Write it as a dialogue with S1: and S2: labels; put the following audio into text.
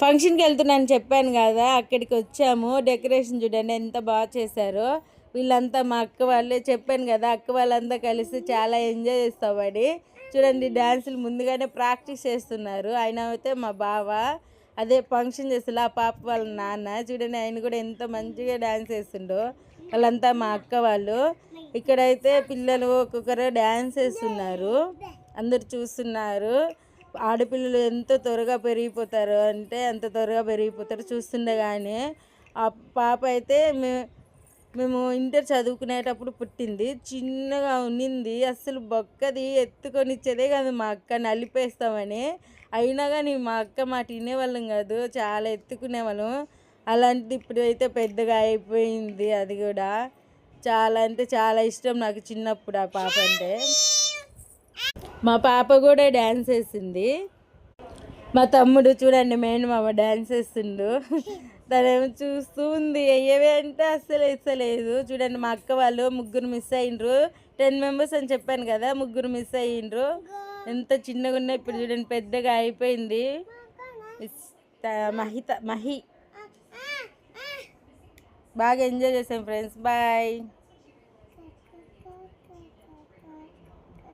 S1: ఫంక్షన్కి వెళ్తున్నాను చెప్పాను కదా, అక్కడికి వచ్చాము. డెకరేషన్ చూడండి ఎంత బాగా చేశారో. వీళ్ళంతా మా అక్క వాళ్ళే, చెప్పాను కదా అక్క వాళ్ళంతా కలిసి చాలా ఎంజాయ్ చేస్తామని. చూడండి డ్యాన్సులు ముందుగానే ప్రాక్టీస్ చేస్తున్నారు. ఆయన అయితే మా బావ, అదే ఫంక్షన్ చేస్తారు ఆ పాప వాళ్ళ నాన్న. చూడండి ఆయన కూడా ఎంత మంచిగా డ్యాన్స్ చేస్తుండో. వాళ్ళంతా మా అక్క వాళ్ళు. ఇక్కడైతే పిల్లలు ఒక్కొక్కరు డ్యాన్స్ వేస్తున్నారు, అందరు చూస్తున్నారు. ఆడపిల్లలు ఎంత త్వరగా పెరిగిపోతారు అంటే అంత త్వరగా పెరిగిపోతారు చూస్తుండగానే. ఆ పాప అయితే మేము ఇంటర్ చదువుకునేటప్పుడు పుట్టింది, చిన్నగా ఉన్నింది, అస్సలు బొక్కది ఎత్తుకొని ఇచ్చేదే కాదు మా అక్క, నలిపేస్తామని. అయినా కానీ మా అక్క మాట వినేవాళ్ళం కాదు, చాలా ఎత్తుకునేవాళ్ళం. అలాంటిది ఇప్పుడు అయితే పెద్దగా అయిపోయింది. అది కూడా చాలా అంటే చాలా ఇష్టం నాకు చిన్నప్పుడు ఆ పాప అంటే. మా పాప కూడా డ్యాన్స్ వేసింది. మా తమ్ముడు చూడండి మేనమామ డ్యాన్స్ వేస్తుండు. తనేమో చూస్తూ ఉంది, వెయ్యవే అంటే అస్సలు వేస్తలేదు. చూడండి మా అక్క వాళ్ళు ముగ్గురు మిస్ అయ్యిండ్రు. 10 మెంబర్స్ అని చెప్పాను కదా, ముగ్గురు మిస్ అయ్యిండ్రు. ఎంత చిన్నగా ఉన్నాయి, ఇప్పుడు చూడండి పెద్దగా అయిపోయింది. మహి బాగా ఎంజాయ్ చేసాం ఫ్రెండ్స్. బాయ్.